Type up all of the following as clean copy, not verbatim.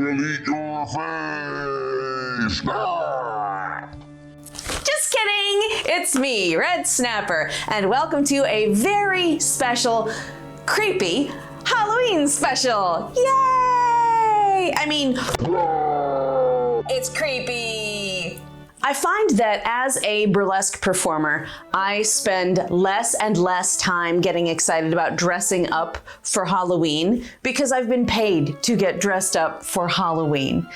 will eat your face. Ah! Just kidding! It's me, Red Snapper, and welcome to a very special, creepy Halloween special! Yay! I mean, it's creepy! I find that as a burlesque performer, I spend less and less time getting excited about dressing up for Halloween because I've been paid to get dressed up for Halloween.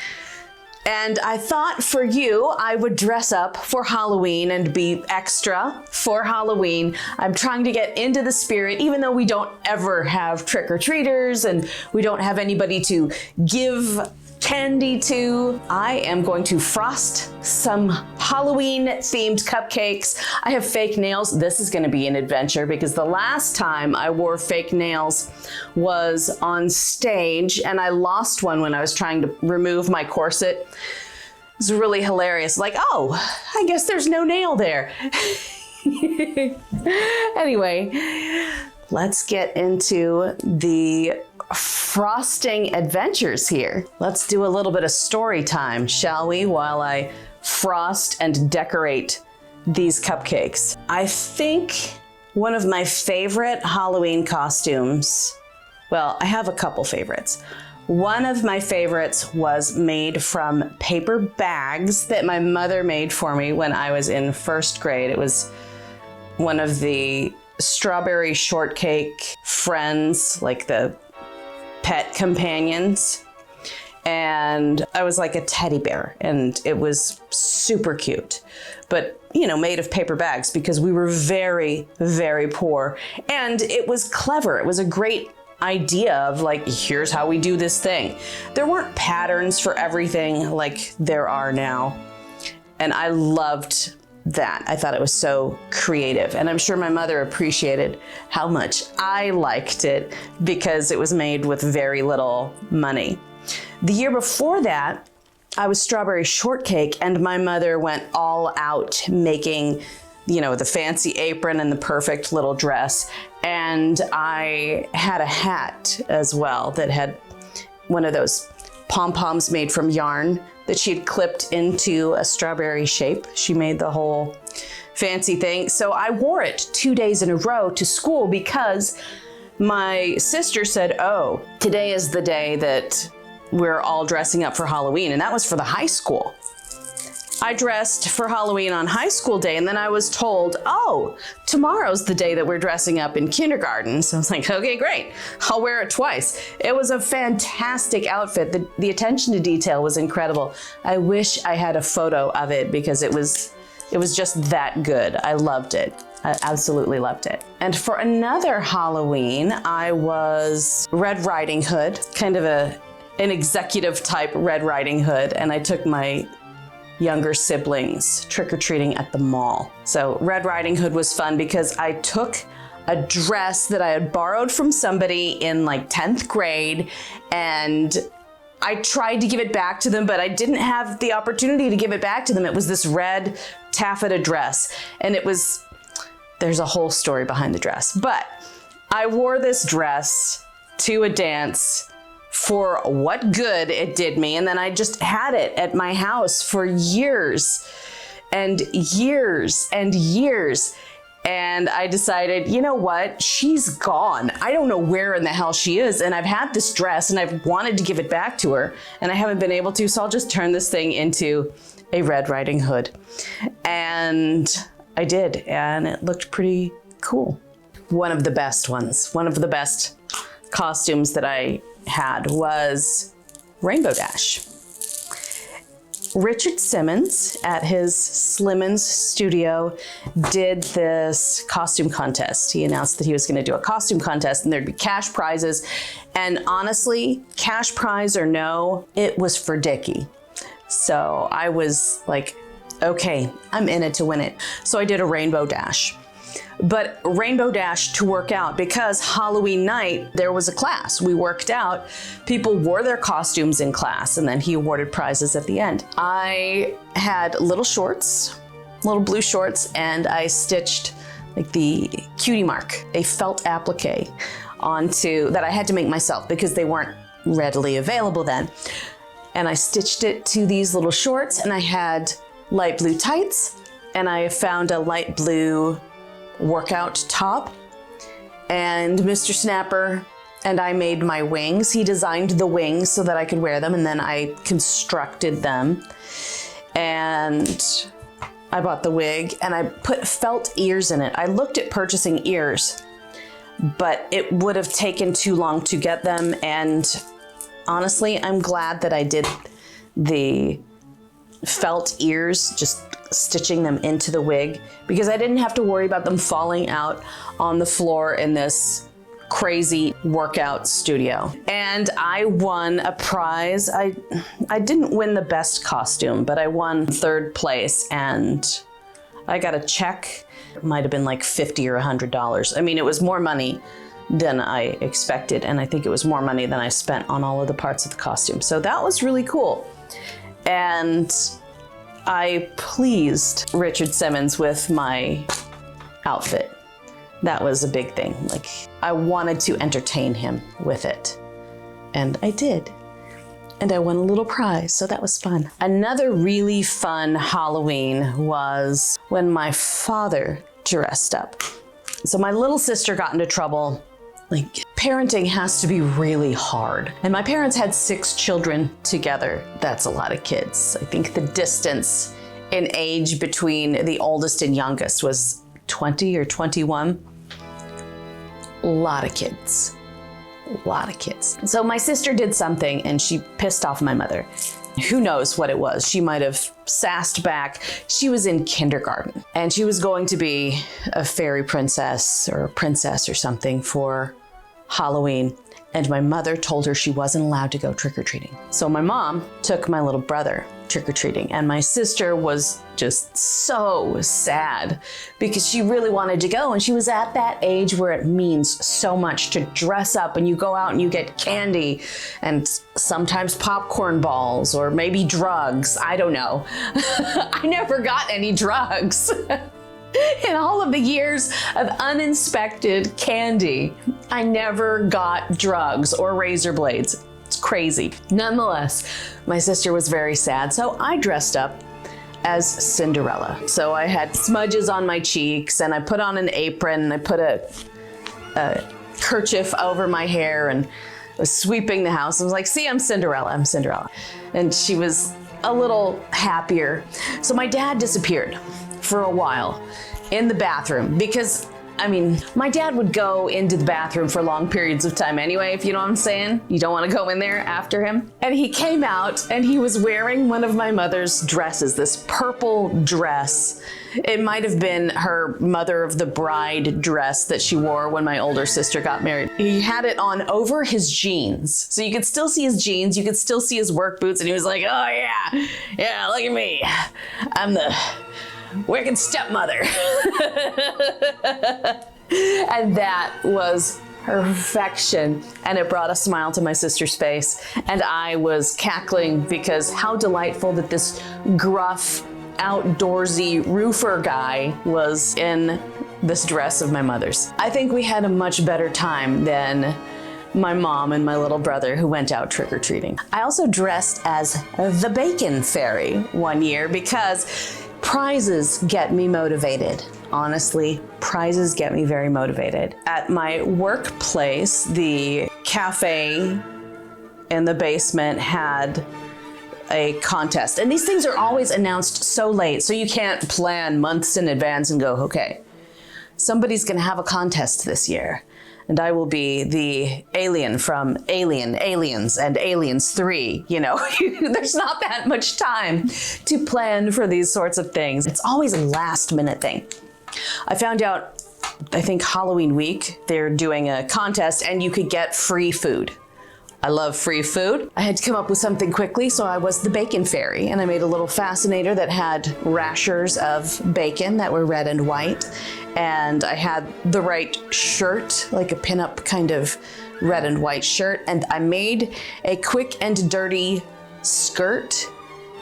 And I thought for you, I would dress up for Halloween and be extra for Halloween. I'm trying to get into the spirit, even though we don't ever have trick-or-treaters and we don't have anybody to give candy to. I am going to frost some Halloween-themed cupcakes. I have fake nails. This is going to be an adventure because the last time I wore fake nails was on stage and I lost one when I was trying to remove my corset. It was really hilarious. Like, oh, I guess there's no nail there. Anyway, let's get into the frosting adventures here. Let's do a little bit of story time, shall we, while I frost and decorate these cupcakes. I think one of my favorite Halloween costumes, well, I have a couple favorites. One of my favorites was made from paper bags that my mother made for me when I was in first grade. It was one of the strawberry shortcake friends, like the pet companions, and I was like a teddy bear and it was super cute, but you know, made of paper bags because we were very, very poor, and it was clever. It was a great idea of like, here's how we do this thing. There weren't patterns for everything like there are now, and I loved that. I thought it was so creative, and I'm sure my mother appreciated how much I liked it because it was made with very little money. The year before that, I was strawberry shortcake, and my mother went all out making, you know, the fancy apron and the perfect little dress. And I had a hat as well that had one of those pom-poms made from yarn that she had clipped into a strawberry shape. She made the whole fancy thing. So I wore it 2 days in a row to school because my sister said, oh, today is the day that we're all dressing up for Halloween. And that was for the high school. I dressed for Halloween on high school day, and then I was told, oh, tomorrow's the day that we're dressing up in kindergarten. So I was like, okay, great. I'll wear it twice. It was a fantastic outfit. The attention to detail was incredible. I wish I had a photo of it because it was just that good. I loved it. I absolutely loved it. And for another Halloween, I was Red Riding Hood, kind of an executive type Red Riding Hood, and I took my younger siblings trick-or-treating at the mall. So Red Riding Hood was fun because I took a dress that I had borrowed from somebody in like 10th grade, and I tried to give it back to them, but I didn't have the opportunity to give it back to them. It was this red taffeta dress, and there's a whole story behind the dress. But I wore this dress to a dance for what good it did me, and then I just had it at my house for years and years and years. And I decided, you know what? She's gone. I don't know where in the hell she is, and I've had this dress and I've wanted to give it back to her and I haven't been able to, so I'll just turn this thing into a Red Riding Hood. And I did, and it looked pretty cool. One of the best ones, one of the best costumes that I had was Rainbow Dash. Richard Simmons at his Slimmons studio did this costume contest. He announced that he was going to do a costume contest and there'd be cash prizes. And honestly, cash prize or no, it was for Dickie. So I was like, okay, I'm in it to win it. So I did a Rainbow Dash. But Rainbow Dash to work out because Halloween night, there was a class. We worked out, people wore their costumes in class, and then he awarded prizes at the end. I had little shorts, little blue shorts, and I stitched like the cutie mark, a felt applique onto that I had to make myself because they weren't readily available then. and I stitched it to these little shorts, and I had light blue tights, and I found a light blue workout top, and Mr. Snapper and I made my wings. He designed the wings so that I could wear them, and then I constructed them. And I bought the wig, and I put felt ears in it. I looked at purchasing ears, but it would have taken too long to get them, and honestly, I'm glad that I did the felt ears, just stitching them into the wig, because I didn't have to worry about them falling out on the floor in this crazy workout studio. And I won a prize. I didn't win the best costume, but I won 3rd place, and I got a check. It might have been like $50 or $100. I mean, it was more money than I expected, and I think it was more money than I spent on all of the parts of the costume. So that was really cool. And I pleased Richard Simmons with my outfit. That was a big thing. Like, I wanted to entertain him with it. And I did. And I won a little prize, so that was fun. Another really fun Halloween was when my father dressed up. So my little sister got into trouble. Like, parenting has to be really hard. And my parents had 6 children together. That's a lot of kids. I think the distance in age between the oldest and youngest was 20 or 21. A lot of kids. A lot of kids. So my sister did something, and she pissed off my mother. Who knows what it was? She might have sassed back. She was in kindergarten, and she was going to be a fairy princess or a princess or something for Halloween. And my mother told her she wasn't allowed to go trick-or-treating. So my mom took my little brother trick-or-treating, and my sister was just so sad because she really wanted to go, and she was at that age where it means so much to dress up, and you go out and you get candy and sometimes popcorn balls or maybe drugs. I don't know. I never got any drugs. In all of the years of uninspected candy, I never got drugs or razor blades. It's crazy. Nonetheless, my sister was very sad, so I dressed up as Cinderella. So I had smudges on my cheeks, and I put on an apron, and I put a kerchief over my hair, and was sweeping the house. I was like, see, I'm Cinderella, I'm Cinderella. And she was a little happier. So my dad disappeared for a while in the bathroom because, I mean, my dad would go into the bathroom for long periods of time anyway, if you know what I'm saying. You don't want to go in there after him. And he came out, and he was wearing one of my mother's dresses, this purple dress. It might have been her mother of the bride dress that she wore when my older sister got married. He had it on over his jeans. So you could still see his jeans, you could still see his work boots, and he was like, oh yeah, look at me. I'm the wicked stepmother. And that was perfection. And it brought a smile to my sister's face. And I was cackling because how delightful that this gruff, outdoorsy roofer guy was in this dress of my mother's. I think we had a much better time than my mom and my little brother who went out trick-or-treating. I also dressed as the Bacon Fairy one year because prizes get me motivated. Honestly, prizes get me very motivated. At my workplace, the cafe in the basement had a contest. And these things are always announced so late, so you can't plan months in advance and go, okay, somebody's gonna have a contest this year. And I will be the alien from Aliens, and Aliens 3. You know, there's not that much time to plan for these sorts of things. It's always a last minute thing. I found out, I think Halloween week, they're doing a contest and you could get free food. I love free food. I had to come up with something quickly, so I was the Bacon Fairy, and I made a little fascinator that had rashers of bacon that were red and white, and I had the right shirt, like a pinup kind of red and white shirt, and I made a quick and dirty skirt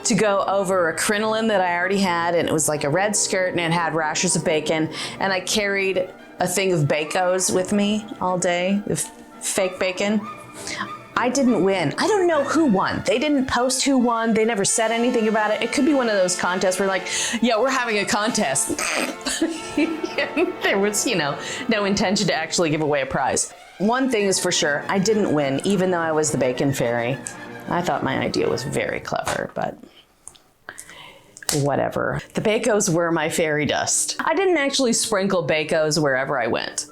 to go over a crinoline that I already had, and it was like a red skirt, and it had rashers of bacon, and I carried a thing of Bacos with me all day, of fake bacon. I didn't win. I don't know who won. They didn't post who won. They never said anything about it. It could be one of those contests where like, yeah, we're having a contest. There was, no intention to actually give away a prize. One thing is for sure, I didn't win, even though I was the bacon fairy. I thought my idea was very clever, but whatever. The Bacos were my fairy dust. I didn't actually sprinkle Bacos wherever I went,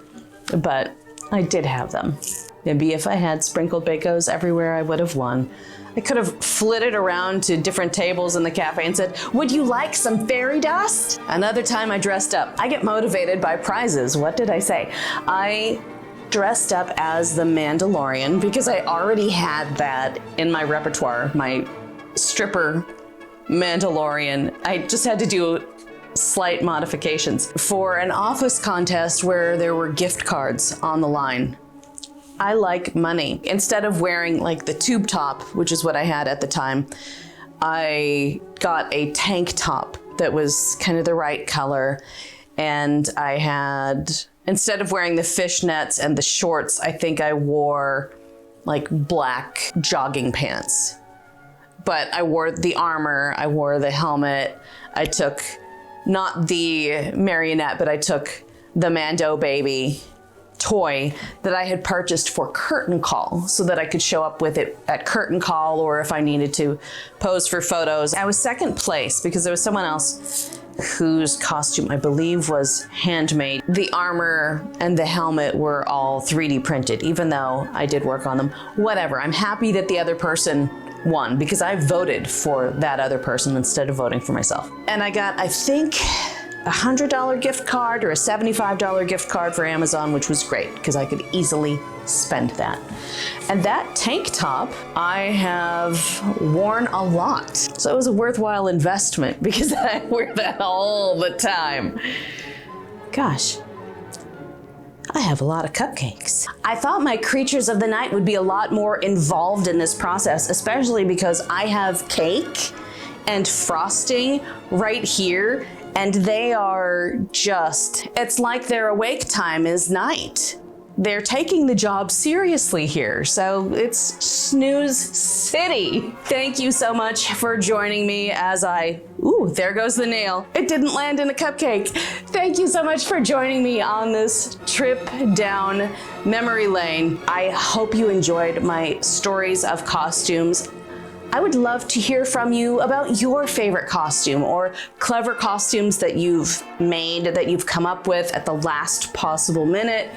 but I did have them. Maybe if I had sprinkled Bacos everywhere, I would have won. I could have flitted around to different tables in the cafe and said, would you like some fairy dust? Another time I dressed up. I get motivated by prizes. What did I say? I dressed up as the Mandalorian because I already had that in my repertoire, my stripper Mandalorian. I just had to do slight modifications for an office contest where there were gift cards on the line. I like money. Instead of wearing like the tube top, which is what I had at the time, I got a tank top that was kind of the right color. And I had, instead of wearing the fishnets and the shorts, I think I wore like black jogging pants. But I wore the armor, I wore the helmet. I took not the marionette, but I took the Mando baby toy that I had purchased for curtain call so that I could show up with it at curtain call or if I needed to pose for photos. I was second place because there was someone else whose costume I believe was handmade. The armor and the helmet were all 3D printed, even though I did work on them. Whatever, I'm happy that the other person won because I voted for that other person instead of voting for myself. And I got, I think, a $100 gift card or a $75 gift card for Amazon, which was great because I could easily spend that. And that tank top I have worn a lot. So it was a worthwhile investment because I wear that all the time. Gosh, I have a lot of cupcakes. I thought my creatures of the night would be a lot more involved in this process, especially because I have cake and frosting right here. And they are just, it's like their awake time is night. They're taking the job seriously here. So it's snooze city. Thank you so much for joining me as there goes the nail. It didn't land in a cupcake. Thank you so much for joining me on this trip down memory lane. I hope you enjoyed my stories of costumes. I would love to hear from you about your favorite costume or clever costumes that you've made, that you've come up with at the last possible minute,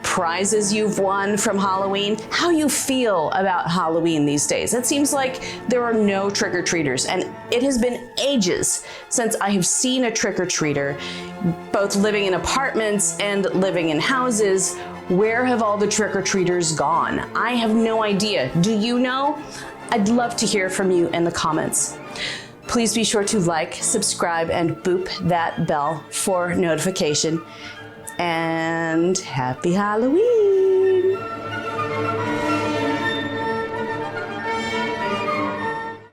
prizes you've won from Halloween, how you feel about Halloween these days. It seems like there are no trick-or-treaters, and it has been ages since I have seen a trick-or-treater, both living in apartments and living in houses. Where have all the trick-or-treaters gone? I have no idea. Do you know? I'd love to hear from you in the comments. Please be sure to like, subscribe, and boop that bell for notification. And happy Halloween!